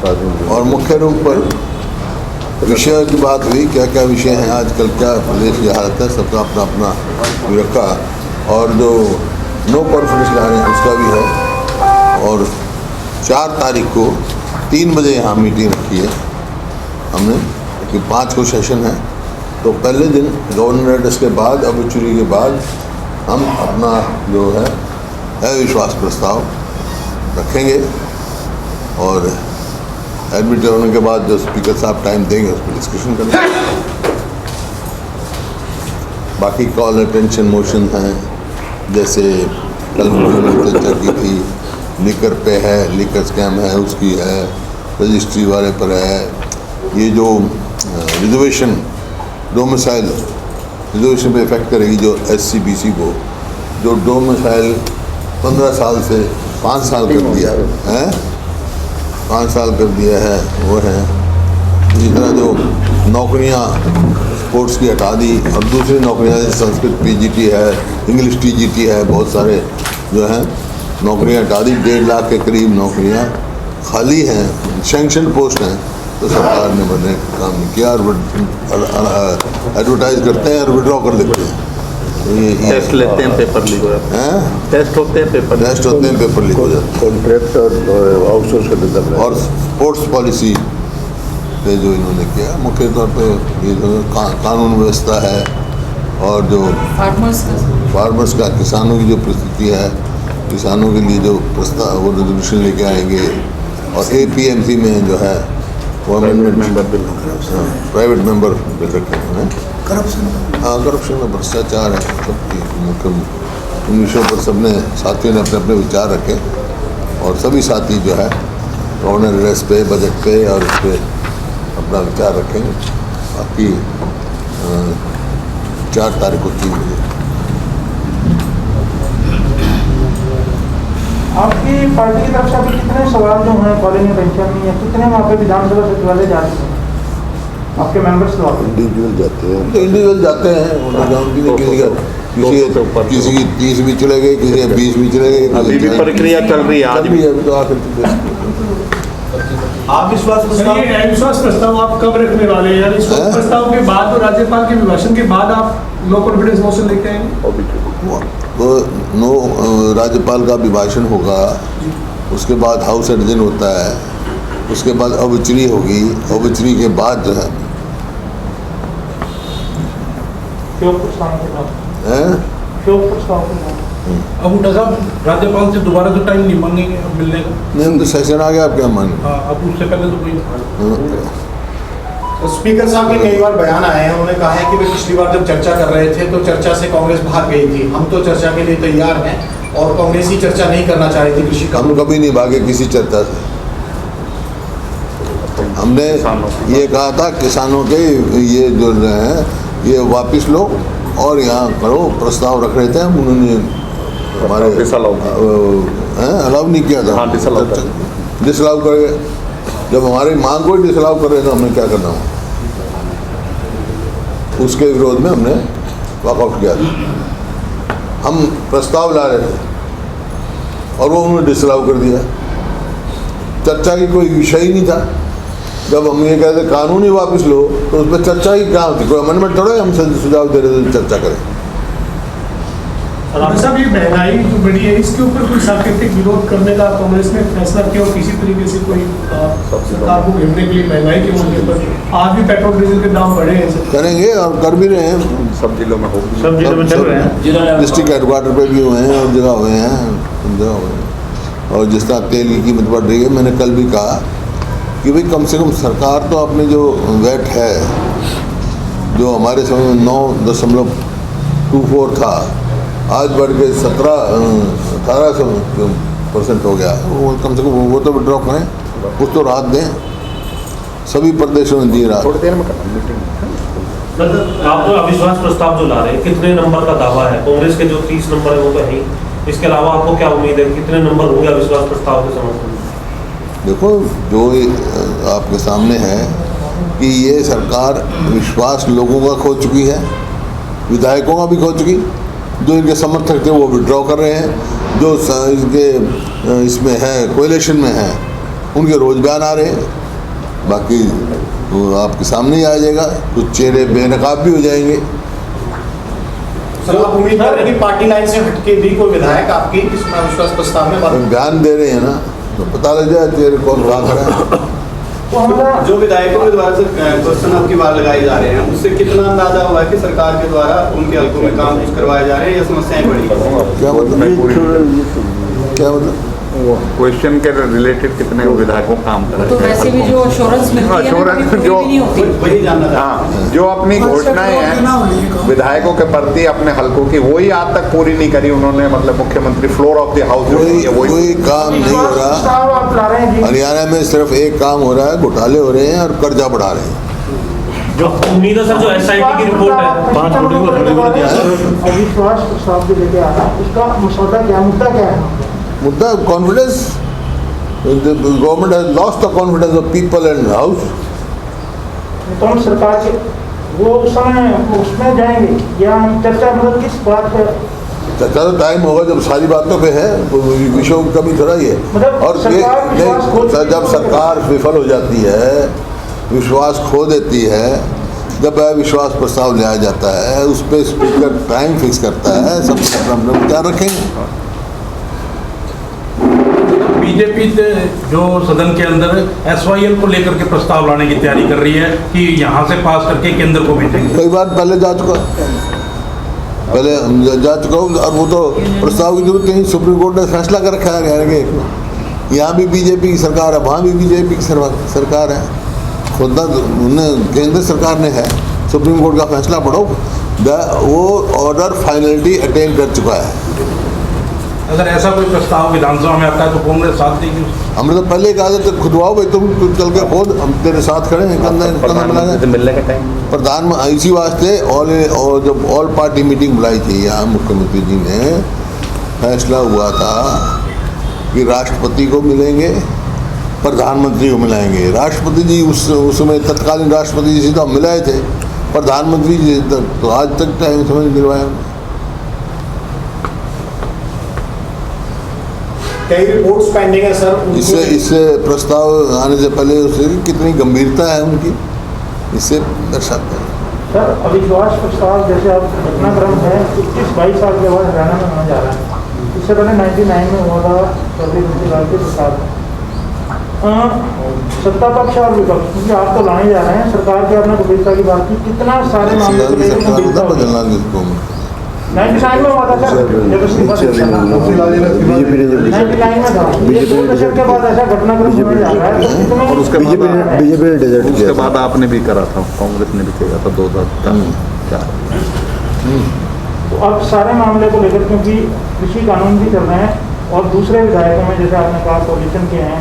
और मुख्य रूप पर विषय की बात हुई, क्या क्या विषय हैं आजकल, क्या प्रदेश की हालत है, सबका अपना अपना रखा। और जो नो कॉन्फिडेंस ला रहे हैं उसका भी है। और 4 तारीख को 3 बजे यहाँ मीटिंग रखी है हमने कि 5 को सेशन है। तो पहले दिन गवर्नर एड्रेस के बाद, ऑब्चुरी के बाद हम अपना जो है अविश्वास प्रस्ताव रखेंगे और एडमिट होने के बाद जो स्पीकर साहब टाइम देंगे उस पर डिस्कशन करेंगे। बाकी कॉल अटेंशन मोशन हैं, जैसे कल उन्होंने चर्चा की थी, लिकर पे है, लिकर स्कैम है उसकी है, रजिस्ट्री वाले पर है, ये जो रिजर्वेशन डोमिसाइल रिजर्वेशन पे इफेक्ट करेगी जो SC/BC को, जो डोमिसाइल 15 साल से 5 साल कर दिया है, 5 साल कर दिया है वो है। इसी तरह जो नौकरियां स्पोर्ट्स की हटा दी और दूसरी नौकरियां जैसे संस्कृत PGT है, इंग्लिश TGT है, बहुत सारे जो हैं नौकरियां हटा दी। 1.5 लाख के करीब नौकरियां खाली हैं, सैंक्शन पोस्ट हैं, तो सरकार ने मैंने काम नहीं किया और एडवर्टाइज करते हैं और विड्रॉ कर देते हैं। टेस्ट लेते हैं, पेपर लीक हो जाता है, टेस्ट होते हैं, पेपर लीक हो जाते हैं, कॉन्ट्रैक्ट और आउटसोर्स कर देता है। और स्पोर्ट्स पॉलिसी पे जो इन्होंने किया, मुख्य तौर पे ये जो कानून व्यवस्था है और जो फार्मर्स का किसानों की जो परिस्थिति है, किसानों के लिए जो प्रस्ताव वो रेजोल्यूशन लेके आएंगे। और APMC में जो है वो अमेंडमेंट प्राइवेट मेंबर बिल रखे हैं। करप्शन में भ्रष्टाचार है, सबकी मुख्य इन विषयों पर सबने साथियों ने अपने अपने विचार रखे और सभी साथी जो है गवर्नर एड्रेस पे, बजट पे और इस पे अपना विचार रखेंगे। बाकी 4 तारीख को 3 बजे। आपकी पार्टी की तरफ से अभी कितने सवाल जो हैं कॉलोनी पेंशन में, या कितने वहाँ पे विधानसभा सचिवालय जाते हैं आपके मेंबर्स? तो इंडिविजुअल जाते हैं, इंडिविजुअल जाते हैं, किसी की 30 भी चले गए, किसी के 20 भी चले गए। अभी भी प्रक्रिया चल रही है, आज भी। अभी तो आखिर अविश्वास प्रस्ताव आप कब रखने वाले हैं? यानी विश्वास प्रस्ताव के बाद और राज्यपाल के अभिभाषण के बाद आप नो कॉन्फिडेंस मोशन लेके आएंगे? नो राज्यपाल का अभिभाषण होगा, उसके बाद हाउस एडजन होता है, उसके बाद ऑब्चुरी होगी, ऑब्चुरी के बाद जो है अब उठा साहब राज्यपाल से दोबारा तो टाइम नहीं मांगेंगे अब मिलने का? नहीं, तो सेशन आ गया, आप क्या मांगे? अब उससे पहले तो कोई स्पीकर साहब के कई बार बयान आए हैं, उन्होंने कहा है कि वे पिछली बार जब चर्चा कर रहे थे तो चर्चा से कांग्रेस भाग गई थी। हम तो चर्चा के लिए तैयार हैं और कांग्रेस ही चर्चा नहीं करना चाह रही थी कृषि का। हम कभी नहीं भागे किसी चर्चा से। हमने ये कहा था किसानों के ये जो हैं ये वापस लो और यहाँ करो, प्रस्ताव रख रहे थे हम, उन्होंने हमारे अलाउ नहीं किया था, डिसअलाउ कर गए। जब हमारी मांग को डिसअलाउ कर रहे तो हमने क्या करना हो, उसके विरोध में हमने वॉकआउट किया था। हम प्रस्ताव ला रहे थे और वो उन्होंने डिसअलाउ कर दिया। चर्चा की कोई विषय ही नहीं था। जब हम ये कहते कानून ही वापस लो तो उस पर चर्चा ही क्या होती, कोई अमेंडमेंट थोड़ा हम सुझाव दे रहे थे चर्चा करें। साहब ये महंगाई जो बढ़ी है इसके ऊपर कोई सांकेतिक विरोध करने का कांग्रेस ने फैसला किया और किसी तरीके से कोई सरकार को घेरने के लिए महंगाई के मुद्दे पर आज भी पेट्रोल डीजल के दाम बढ़े हैं? करेंगे और कर भी रहे हैं, सब जिलों में हो, सब जिलों में चल रहे हैं, डिस्ट्रिक्ट हेडक्वार्टर पे भी हुए हैं और जगह हुए हैं। और जिस तरह तेल की कीमत बढ़ रही है, मैंने कल भी कहा कि भाई कम से कम सरकार तो अपने जो वैट है जो हमारे समय में 9.24 था, आज बढ़ के 17-18% हो गया। वो कम से कम वो तो विड्रॉ करें, कुछ तो राहत दें। सभी प्रदेशों में दी राहत। थोड़ी देर में करना मीटिंग। आप जो अविश्वास प्रस्ताव जो ला रहे हैं, कितने नंबर का दावा है? कांग्रेस के जो 30 नंबर है वो तो है ही, इसके अलावा आपको क्या उम्मीद है, कितने नंबर होंगे अविश्वास प्रस्ताव के समर्थन में? देखो, जो आपके सामने है कि ये सरकार विश्वास लोगों का खो चुकी है, विधायकों का भी खो चुकी। जो इनके समर्थक थे वो विड्रॉ कर रहे हैं, जो इनके इसमें है कोएलिशन में है उनके रोज बयान आ रहे हैं, बाकी वो आपके सामने ही आ जाएगा। कुछ चेहरे बेनकाब भी हो जाएंगे। सर आप उम्मीद कर रहे हैं कि पार्टी लाइन से हटके भी कोई विधायक आपकी इसमें अविश्वास प्रस्ताव में हम बयान दे रहे हैं ना, तो पता लग जाए चेहरे कौन कहाँ खड़ा है। तो हमारा जो विधायकों के द्वारा से क्वेश्चन आपकी बार लगाए जा रहे हैं, उससे कितना अंदाजा हुआ है कि सरकार के द्वारा उनके हलकों में काम कुछ करवाए जा रहे हैं या समस्याएं बढ़ी? क्या मतलब? क्या मतलब? क्वेश्चन के रिलेटेड कितने विधायकों काम कर तो रहे हैं? वैसे भी जो अश्योरेंस मिलती है ना, Assurance कभी जो- पूरी नहीं होती। वही जानना था। हाँ, जो अपनी घोषणाएं हैं विधायकों के प्रति अपने हलकों की, वही आज तक पूरी नहीं करी उन्होंने। मतलब मुख्यमंत्री फ्लोर ऑफ द हाउस कोई काम नहीं हो रहा। प्रस्ताव आप ला रहे हैं जी। हरियाणा में सिर्फ एक काम हो रहा है, घोटाले हो रहे हैं और कर्जा बढ़ा रहे हैं। जो उम्मीद है सर, जो SIT की रिपोर्ट है, अविश्वास प्रस्ताव जो लेके आ रहा है, उसका मसौदा क्या, मुद्दा क्या है? मुद्दा confidence. Government has lost the confidence of people and house. तो हम सरकार के वो उस समय उसमें जाएंगे या हम चर्चा मतलब किस बात पर? चर्चा तो टाइम होगा जब सारी बातों पे है, विषयों की कमी थोड़ा ही है। मतलब और ये सरकार विश्वास खो नहीं, जब सरकार विफल हो जाती है, विश्वास खो देती है, जब विश्वास प्रस्ताव लिया जाता है, उस पर स्पीकर टाइम फिक्स करता है, सब अपना विचार रखेंगे। बीजेपी जो सदन के अंदर SYL को लेकर के प्रस्ताव लाने की तैयारी कर रही है कि यहाँ से पास करके केंद्र को भेजेंगे। कई बार पहले जा चुका हूँ और वो तो प्रस्ताव की जरूरत नहीं, सुप्रीम कोर्ट ने फैसला कर रखा है कि यहाँ भी बीजेपी की सरकार है, वहाँ भी बीजेपी की सरकार है। खुद केंद्र सरकार ने है, सुप्रीम कोर्ट का फैसला पढ़ो, वो ऑर्डर फाइनलिटी अटेन कर चुका है। अगर ऐसा कोई प्रस्ताव विधानसभा में आता है तो कांग्रेस साथ देगी। हमने तो पहले कहा था खुदवाओ भाई, तुम चल के खोद, हम तेरे साथ खड़े हैं। प्रधान इसी वास्ते और जब ऑल पार्टी मीटिंग बुलाई थी, यहाँ मुख्यमंत्री जी ने फैसला हुआ था कि राष्ट्रपति को मिलेंगे, प्रधानमंत्री को मिलाएंगे। राष्ट्रपति जी उस समय तत्कालीन राष्ट्रपति जी से तो हम मिलाए थे, प्रधानमंत्री जी तो आज तक टाइम समझ दिलवाया। कई रिपोर्ट्स पेंडिंग है सर। इससे प्रस्ताव आने से पहले उससे कितनी गंभीरता है उनकी, इससे दर्शाता है। सर अविश्वास प्रस्ताव जैसे अब घटनाक्रम है 21-22 साल के बाद हरियाणा में होने जा रहा है। इससे पहले 99 में हुआ था चौधरी बंसीलाल के प्रसाद। सत्ता पक्ष और विपक्ष, क्योंकि आप तो लाने जा रहे हैं, सरकार की आपने गंभीरता की बात की, कितना सारे मामले को लेकर गंभीरता होगी? 99 में हुआ था सर, जब इस्तीफा दिया था। 99 में था। ये 2 दशक के बाद ऐसा घटनाक्रम होने जा रहा है, तो कितने और उसके बीजेपी ने डिजर्ट उसके किया बाद आपने भी करा था, कांग्रेस ने भी किया था 2004। तो अब सारे मामले को लेकर, क्योंकि कृषि कानून भी चल रहे हैं और दूसरे विधायकों में जैसे आपने कहा कोalition के हैं,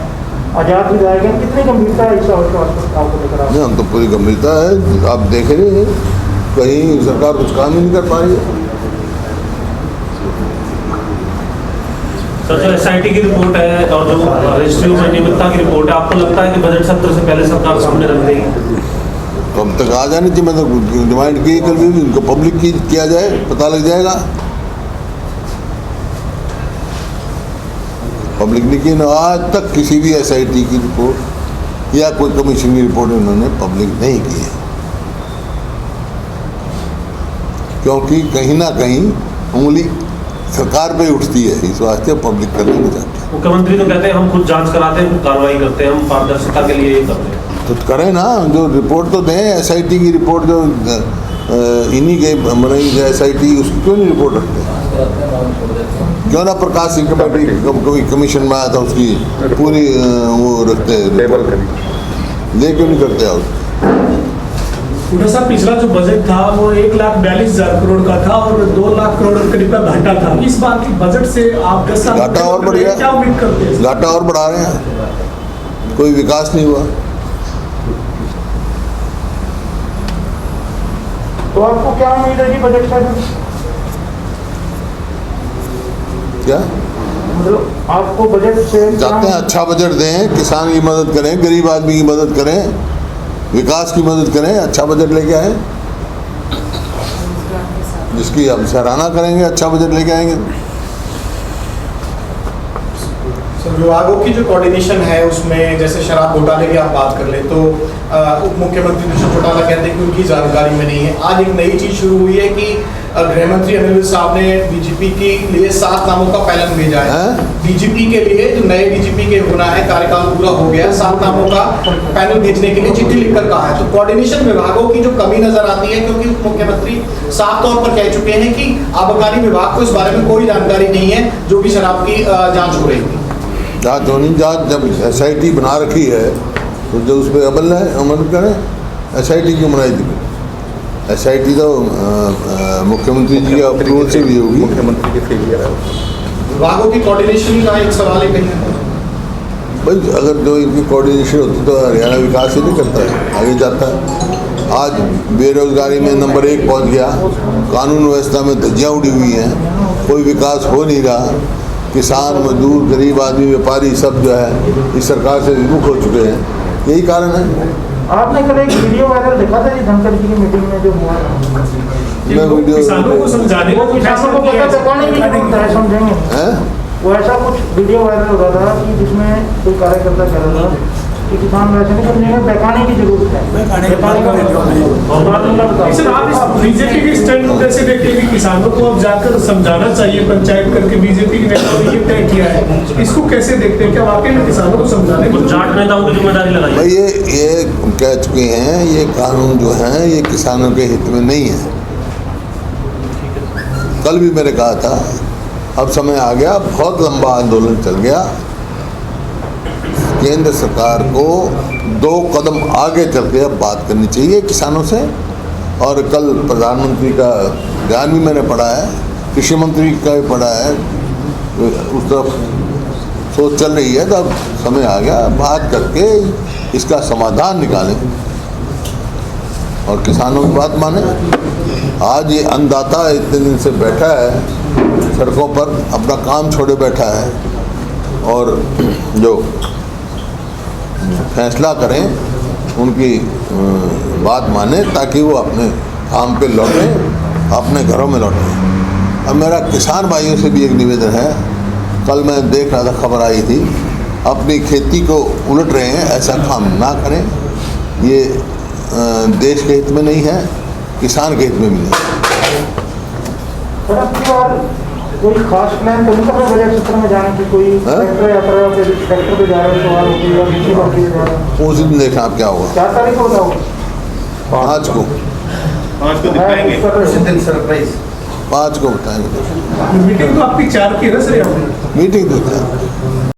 आजाद विधायक हैं, कितनी गंभीरता है इस अविश्वास प्रस्ताव को लेकर? नहीं, हम तो पूरी गंभीरता है, आप देख रहे हैं कहीं सरकार कुछ काम ही नहीं कर पा रही है। सर, जो SIT की रिपोर्ट है और जो रजिस्ट्री में नियमितता की रिपोर्ट है, आपको लगता है कि बजट सत्र से पहले सरकार सामने रख देगी? तो अब तक आ जानी चाहिए, मतलब डिमांड की कल भी इनको पब्लिक की किया जाए, पता लग जाएगा। पब्लिक ने की ना, आज तक किसी भी SIT की रिपोर्ट या कोई कमीशन की रिपोर्ट उन्होंने पब्लिक नहीं की है, क्योंकि कहीं ना कहीं उंगली सरकार पे उठती है, इस वास्ते पब्लिक करने नहीं चाहती। मुख्यमंत्री तो कहते हैं हम खुद जांच कराते हैं, कार्रवाई करते हैं, हम पारदर्शिता के लिए ये करते हैं। तो करें ना, जो रिपोर्ट तो दें, SIT की रिपोर्ट जो इन्हीं के बनाई SIT, उसकी क्यों नहीं रिपोर्ट रखते? क्यों ना प्रकाश सिंह कमेटी कभी कमीशन में आया था, उसकी पूरी वो रखते टेबल करी, ले क्यों नहीं करते आप? उनका साहब पिछला जो बजट था वो 1,42,000 करोड़ का था और 2 लाख करोड़ करीब का घाटा था। इस बार की बजट से आप 10 साल घाटा और बढ़ गया, क्या उम्मीद करते हैं? घाटा और बढ़ा रहे हैं, कोई विकास नहीं हुआ। तो आपको क्या उम्मीद है कि बजट से? क्या मतलब आपको बजट से चाहते हैं? अच्छा बजट दें, किसान की मदद करें, गरीब आदमी की मदद करें, विकास की मदद करें, अच्छा बजट लेके आए, जिसकी हम सराहना करेंगे, अच्छा बजट लेके आएंगे। सर, विभागों की जो कोऑर्डिनेशन है उसमें जैसे शराब घोटाले की आप बात कर ले तो उप मुख्यमंत्री दुष्यंत चौटाला कहते हैं कि उनकी जानकारी में नहीं है। आज एक नई चीज शुरू हुई है कि गृह मंत्री अनिल विज साहब ने डीजीपी के लिए 7 नामों का पैनल भेजा है। डीजीपी के लिए जो नए डीजीपी के होना है, कार्यकाल पूरा हो गया, 7 नामों का पैनल भेजने के लिए चिट्ठी लिखकर कहा है। तो कोऑर्डिनेशन विभागों की जो कमी नजर आती है, क्योंकि उप मुख्यमंत्री साफ तौर पर कह चुके हैं कि आबकारी विभाग को इस बारे में कोई जानकारी नहीं है जो भी शराब की जाँच हो रही थी। जाँच होनी, जाँच जब SIT बना रखी है तो जो उस पर अमल करें। SIT क्यों बनाई थी? SIT तो मुख्यमंत्री जी के अप्रूवल से भी होगी। मुख्यमंत्री की फेलियर है। विभागों की कोऑर्डिनेशन का एक सवाल है कहीं भाई, अगर जो इनकी कोऑर्डिनेशन होती तो हरियाणा विकास ही नहीं करता है, आगे जाता है। आज बेरोजगारी में नंबर 1 पहुंच गया, कानून व्यवस्था में धज्जियाँ उड़ी हुई हैं, कोई विकास हो नहीं रहा। किसान, मजदूर, गरीब आदमी, व्यापारी सब जो है इस सरकार से विमुख हो चुके हैं। यही कारण है। आपने कल एक वीडियो वायरल देखा था जी धनखड़ जी की मीटिंग में जो हुआ, मैं वीडियो किसानों को समझाने वो किसानों को पता चकाने की जरूरत है, समझेंगे। वो ऐसा कुछ वीडियो वायरल हो रहा था कि जिसमें कोई कार्यकर्ता कह रहा था कि किसान वैसे नहीं समझेंगे, बहकाने की जरूरत है। सर, आप इस बीजेपी के स्टैंड जैसे देखते हैं कि किसानों को अब जाकर समझाना चाहिए पंचायत करके, बीजेपी के नेताओं ने ये तय किया है, इसको कैसे देखते हैं? क्या वाकई में किसानों को समझाने को जाट नेताओं की जिम्मेदारी लगाई? भाई ये कह चुके हैं, ये कानून जो है ये किसानों के हित में नहीं है। कल भी मैंने कहा था, अब समय आ गया, बहुत लंबा आंदोलन चल गया। केंद्र सरकार को 2 कदम आगे चल के अब बात करनी चाहिए किसानों से। और कल प्रधानमंत्री का बयान भी मैंने पढ़ा है, कृषि मंत्री का भी पढ़ा है, उस तरफ सोच चल रही है। तो अब समय आ गया, बात करके इसका समाधान निकालें और किसानों की बात माने। आज ये अन्नदाता इतने दिन से बैठा है सड़कों पर, अपना काम छोड़े बैठा है, और जो फैसला करें उनकी बात माने ताकि वो अपने काम पे लौटें, अपने घरों में लौटें। अब मेरा किसान भाइयों से भी एक निवेदन है, कल मैं देख रहा था, खबर आई थी, अपनी खेती को उलट रहे हैं, ऐसा काम ना करें। ये देश के हित में नहीं है, किसान के हित में भी नहीं। कोई खास प्लान तो नहीं कर बजट सत्र में जाने की? कोई ट्रैक्टर यात्रा ट्रैक्टर पे जा रहे सवाल होती है, किसी बात पे जा रहे हैं? उस दिन देखना आप क्या होगा। 4 तारीख को बताओ। 5 को दिखाएंगे सरप्राइज। 5 को बताएंगे। मीटिंग तो आपकी 4 की है ना सर? मीटिंग तो क्या